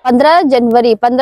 15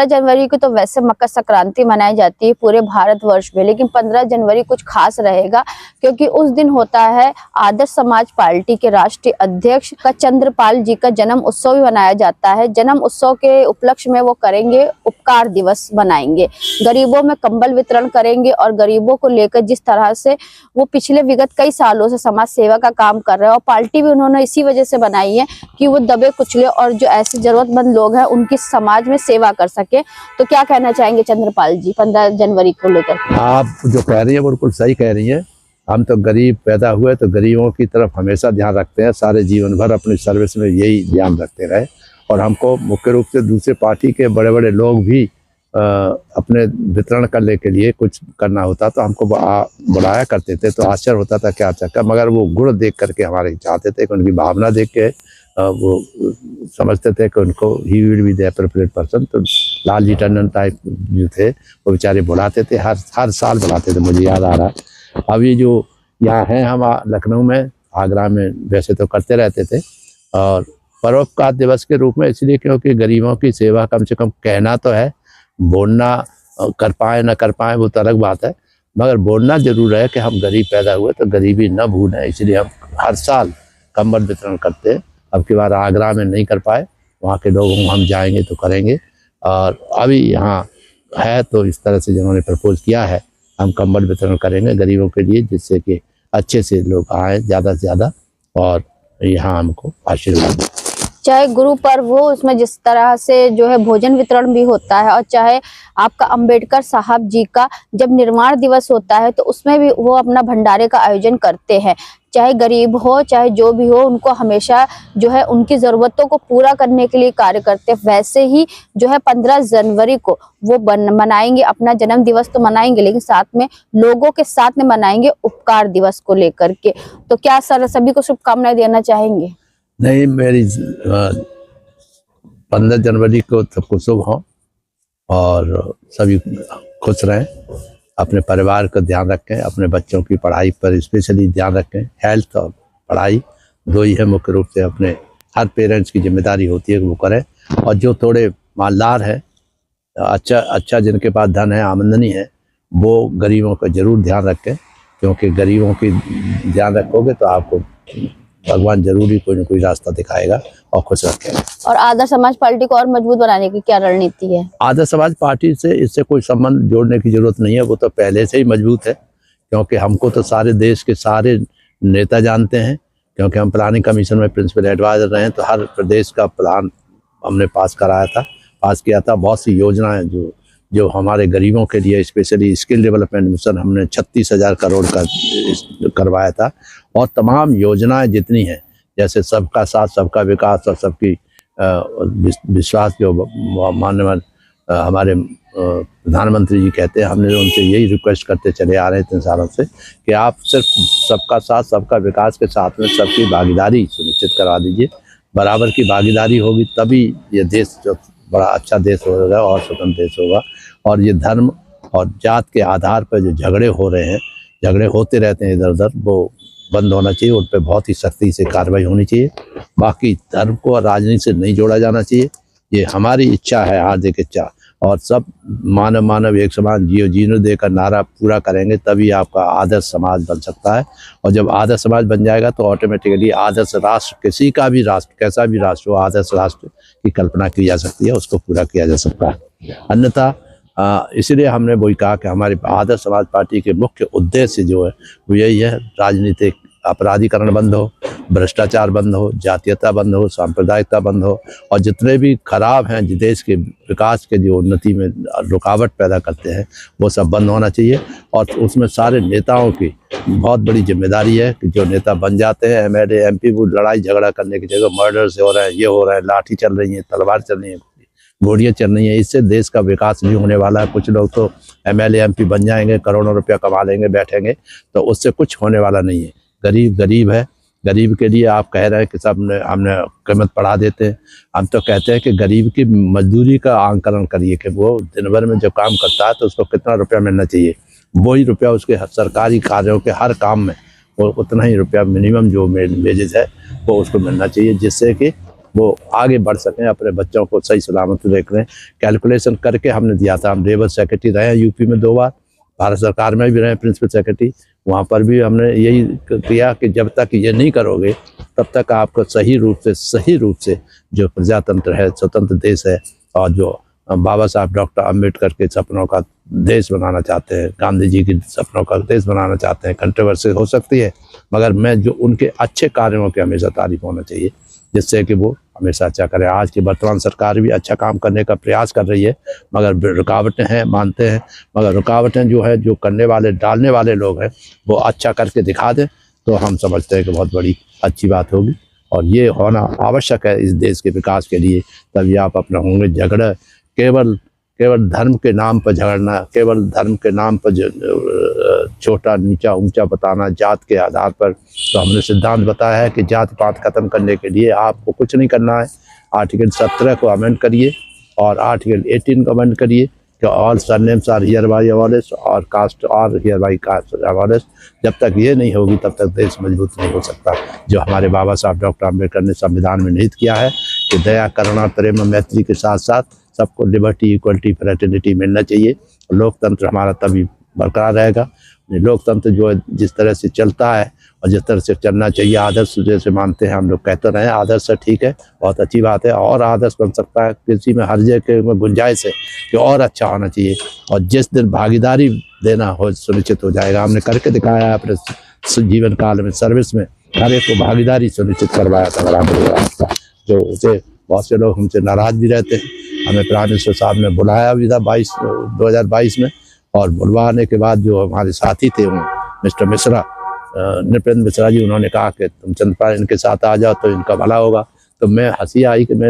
जनवरी को तो वैसे मकर संक्रांति मनाई जाती है पूरे भारतवर्ष में, लेकिन 15 जनवरी कुछ खास रहेगा क्योंकि उस दिन होता है आदर्श समाज पार्टी के राष्ट्रीय अध्यक्ष का चंद्रपाल जी का जन्म उत्सव भी मनाया जाता है। जन्म उत्सव के उपलक्ष्य में वो करेंगे उपकार दिवस मनाएंगे, गरीबों में कंबल वितरण करेंगे और गरीबों को लेकर जिस तरह से वो पिछले विगत कई सालों से समाज सेवा का काम कर रहे हैं और पार्टी भी उन्होंने इसी वजह से बनाई है कि वो दबे कुचले और जो ऐसे जरूरतमंद लोग हैं उनकी समाज में सेवा कर सके। तो क्या कहना चाहेंगे चंद्रपाल जी 15 जनवरी को लेकर? आप जो कह रही हैं बिल्कुल सही कह रही हैं। हम तो गरीब पैदा हुए तो गरीबों की तरफ हमेशा ध्यान रखते हैं, सारे जीवन भर अपनी सर्विस में यही ध्यान रखते रहे। और हमको मुख्य रूप से दूसरे पार्टी के बड़े बड़े लोग भी अपने वितरण करने के लिए कुछ करना होता तो हमको बुलाया करते थे, तो आश्चर्य होता था क्या चक्कर, मगर वो गुण देख करके हमारे चाहते थे कि उनकी भावना देख के वो समझते थे कि उनको he will be the appropriate person. तो लालजी टंडन टाइप जो थे वो बेचारे बुलाते थे, हर साल बुलाते थे, मुझे याद आ रहा है। अभी जो यहाँ हैं हम लखनऊ में, आगरा में वैसे तो करते रहते थे और परोपकार दिवस के रूप में इसलिए क्योंकि गरीबों की सेवा कम से कम कहना तो है, बोलना कर पाए ना कर पाए वो तो अलग बात है, मगर बोलना जरूर है कि हम गरीब पैदा हुए तो गरीबी न भूलें। इसलिए हम हर साल कंबल वितरण करते हैं। अब की बार आगरा में नहीं कर पाए, वहाँ के लोगों को हम जाएंगे तो करेंगे। और अभी यहाँ है तो इस तरह से जिन्होंने प्रपोज किया है हम कंबल वितरण करेंगे गरीबों के लिए, जिससे कि अच्छे से लोग आए ज़्यादा से ज़्यादा और यहाँ हमको आशीर्वाद दें। चाहे गुरु पर्व हो उसमें जिस तरह से जो है भोजन वितरण भी होता है और चाहे आपका अंबेडकर साहब जी का जब निर्माण दिवस होता है तो उसमें भी वो अपना भंडारे का आयोजन करते हैं। चाहे गरीब हो चाहे जो भी हो, उनको हमेशा जो है उनकी ज़रूरतों को पूरा करने के लिए कार्य करते हैं। वैसे ही जो है 15 जनवरी को वो मनाएंगे अपना जन्म दिवस तो मनाएंगे, लेकिन साथ में लोगों के साथ में मनाएंगे उपकार दिवस को लेकर के। तो क्या सर सभी को शुभकामनाएं देना चाहेंगे? नहीं, मेरी 15 जनवरी को सबको शुभ हो और सभी खुश रहें, अपने परिवार का ध्यान रखें, अपने बच्चों की पढ़ाई पर स्पेशली ध्यान रखें। हेल्थ और पढ़ाई दो ही है मुख्य रूप से, अपने हर पेरेंट्स की जिम्मेदारी होती है कि वो करें। और जो थोड़े मालदार हैं, अच्छा जिनके पास धन है, आमदनी है, वो गरीबों का जरूर ध्यान रखें, क्योंकि गरीबों की ध्यान रखोगे तो आपको भगवान जरूरी कोई ना कोई रास्ता दिखाएगा और खुश रखेगा। और आदर्श समाज पार्टी को और मजबूत बनाने की क्या रणनीति है? आदर्श समाज पार्टी से इससे कोई संबंध जोड़ने की जरूरत नहीं है, वो तो पहले से ही मजबूत है, क्योंकि हमको तो सारे देश के सारे नेता जानते हैं, क्योंकि हम प्लानिंग कमीशन में प्रिंसिपल एडवाइजर रहे हैं। तो हर प्रदेश का प्लान हमने पास किया था। बहुत सी योजनाएं जो हमारे गरीबों के लिए, स्पेशली स्किल डेवलपमेंट मिशन हमने 36,000 करोड़ का करवाया था। और तमाम योजनाएं जितनी हैं, जैसे सबका साथ सबका विकास और सबकी विश्वास, जो माननीय हमारे प्रधानमंत्री जी कहते हैं, हमने उनसे यही रिक्वेस्ट करते चले आ रहे हैं 3 सालों से कि आप सिर्फ सबका साथ सबका विकास के साथ में सबकी भागीदारी सुनिश्चित करवा दीजिए। बराबर की भागीदारी होगी तभी ये देश जो बड़ा अच्छा देश होगा और स्वतंत्र देश होगा। और ये धर्म और जात के आधार पर जो झगड़े हो रहे हैं, झगड़े होते रहते हैं इधर उधर, वो बंद होना चाहिए। उन पर बहुत ही सख्ती से कार्रवाई होनी चाहिए। बाकी धर्म को राजनीति से नहीं जोड़ा जाना चाहिए। ये हमारी इच्छा है, हार्दिक इच्छा। और सब मानव एक समान जियो जीनो देकर नारा पूरा करेंगे तभी आपका आदर्श समाज बन सकता है। और जब आदर्श समाज बन जाएगा तो ऑटोमेटिकली आदर्श राष्ट्र, किसी का भी राष्ट्र, कैसा भी राष्ट्र हो, आदर्श राष्ट्र की कल्पना की जा सकती है, उसको पूरा किया जा सकता है। अन्यथा इसलिए हमने वही कहा कि हमारे आदर्श समाज पार्टी के मुख्य उद्देश्य जो है वो यही है, राजनीतिक अपराधीकरण बंद हो, भ्रष्टाचार बंद हो, जातीयता बंद हो, सांप्रदायिकता बंद हो, और जितने भी खराब हैं जो देश के विकास के जो उन्नति में रुकावट पैदा करते हैं वो सब बंद होना चाहिए। और उसमें सारे नेताओं की बहुत बड़ी जिम्मेदारी है कि जो नेता बन जाते हैं MLA MP, वो लड़ाई झगड़ा करने की जगह मर्डर से हो रहे हैं, ये हो रहा है, लाठी चल रही है, तलवार चल रही है, गोलियाँ चल रही हैं, इससे देश का विकास भी होने वाला है। कुछ लोग तो MLA MP बन जाएंगे, करोड़ों रुपया कमा लेंगे, बैठेंगे, तो उससे कुछ होने वाला नहीं है। गरीब है, गरीब के लिए आप कह रहे हैं कि हमने कीमत बढ़ा देते हैं। हम तो कहते हैं कि गरीब की मजदूरी का आंकलन करिए कि वो दिन भर में जब काम करता है तो उसको कितना रुपया मिलना चाहिए, वही रुपया उसके सरकारी कार्यों के हर काम में वो उतना ही रुपया मिनिमम जो वेजेस है वो उसको मिलना चाहिए, जिससे कि वो आगे बढ़ सकें, अपने बच्चों को सही सलामत देख रहे हैं। कैलकुलेशन करके हमने दिया था। हम लेबर सेक्रेटरी रहे हैं यूपी में 2 बार, भारत सरकार में भी रहे प्रिंसिपल सेक्रेटरी। वहाँ पर भी हमने यही किया कि जब तक ये नहीं करोगे तब तक आपको सही रूप से जो प्रजातंत्र है, स्वतंत्र देश है, और जो बाबा साहब डॉक्टर अम्बेडकर के सपनों का देश बनाना चाहते हैं, गांधी जी के सपनों का देश बनाना चाहते हैं। कंट्रोवर्सी हो सकती है, मगर मैं जो उनके अच्छे कार्यों की हमेशा तारीफ होना चाहिए, जिससे कि वो हमेशा अच्छा करें। आज की वर्तमान सरकार भी अच्छा काम करने का प्रयास कर रही है, मगर रुकावटें हैं, मानते हैं, मगर रुकावटें जो है, जो करने वाले, डालने वाले लोग हैं, वो अच्छा करके दिखा दें तो हम समझते हैं कि बहुत बड़ी अच्छी बात होगी। और ये होना आवश्यक है इस देश के विकास के लिए। तभी आप अपना होंगे। झगड़ा केवल धर्म के नाम पर झगड़ना, केवल धर्म के नाम पर छोटा नीचा ऊंचा बताना, जात के आधार पर, तो हमने सिद्धांत बताया है कि जात पात खत्म करने के लिए आपको कुछ नहीं करना है। आर्टिकल 17 को अमेंड करिए और आर्टिकल 18 को अमेंड करिए कि all surnames are hereby abolished और caste are hereby caste abolished. जब तक ये नहीं होगी तब तक देश मजबूत नहीं हो सकता। जो हमारे बाबा साहब डॉक्टर अम्बेडकर ने संविधान में निहित किया है कि दया, करुणा, प्रेम, मैत्री के साथ साथ सबको लिबर्टी, इक्वलिटी, फ्रेटर्निटी मिलना चाहिए। लोकतंत्र हमारा तभी बरकरार रहेगा। लोकतंत्र जो जिस तरह से चलता है और जिस तरह से चलना चाहिए, आदर्श जैसे मानते हैं हम लोग, कहते रहे आदर्श ठीक है, बहुत अच्छी बात है, और आदर्श बन सकता है। किसी में हर जगह में गुंजाइश है कि और अच्छा होना चाहिए। और जिस दिन भागीदारी देना हो सुनिश्चित हो जाएगा, हमने करके दिखाया है अपने जीवन काल में, सर्विस में हर एक को भागीदारी सुनिश्चित करवाया था बराबर। जो उसे बहुत से लोग हमसे नाराज भी रहते हैं। हमें प्राइम मिनिस्टर साहब ने बुलाया भी था 2022 में, और बुलवाने के बाद जो हमारे साथी थे वो मिस्टर मिश्रा, नृपेंद्र मिश्रा जी, उन्होंने कहा कि तुम चंद्रपाल इनके साथ आ जाओ तो इनका भला होगा। तो मैं हंसी आई कि मैं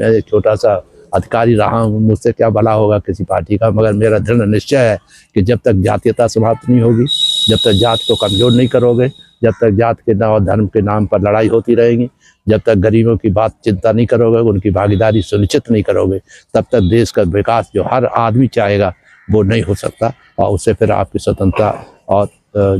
एक छोटा सा अधिकारी रहा हूँ, मुझसे क्या भला होगा किसी पार्टी का। मगर मेरा दृढ़ निश्चय है कि जब तक जातीयता समाप्त नहीं होगी, जब तक जात को कमज़ोर नहीं करोगे, जब तक जात के नाम और धर्म के नाम पर लड़ाई होती रहेगी, जब तक गरीबों की बात चिंता नहीं करोगे, उनकी भागीदारी सुनिश्चित नहीं करोगे, तब तक देश का विकास जो हर आदमी चाहेगा वो नहीं हो सकता। और उससे फिर आपकी स्वतंत्रता और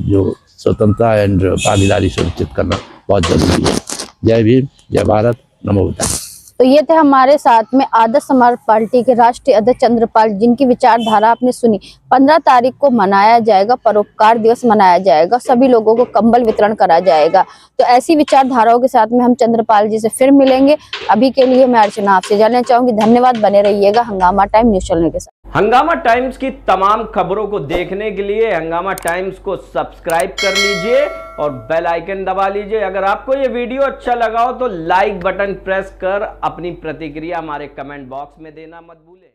जो स्वतंत्रता एंड भागीदारी सुनिश्चित करना बहुत जरूरी है। जय भीम, जय भारत, नमो बुद्धाय। तो ये थे हमारे साथ में आदर्श समाज पार्टी के राष्ट्रीय अध्यक्ष चंद्रपाल, जिनकी विचारधारा आपने सुनी। 15 तारीख को मनाया जाएगा परोपकार दिवस, मनाया जाएगा, सभी लोगों को कंबल वितरण करा जाएगा। तो ऐसी विचारधाराओं के साथ में हम चंद्रपाल जी से फिर मिलेंगे। अभी के लिए मैं अर्चना आपसे जानना चाहूंगी। धन्यवाद, बने रहिएगा हंगामा टाइम न्यूज चैनल के साथ। हंगामा टाइम्स की तमाम खबरों को देखने के लिए हंगामा टाइम्स को सब्सक्राइब कर लीजिए और बेल आइकन दबा लीजिए। अगर आपको ये वीडियो अच्छा लगा हो तो लाइक बटन प्रेस कर अपनी प्रतिक्रिया हमारे कमेंट बॉक्स में देना मत भूलें।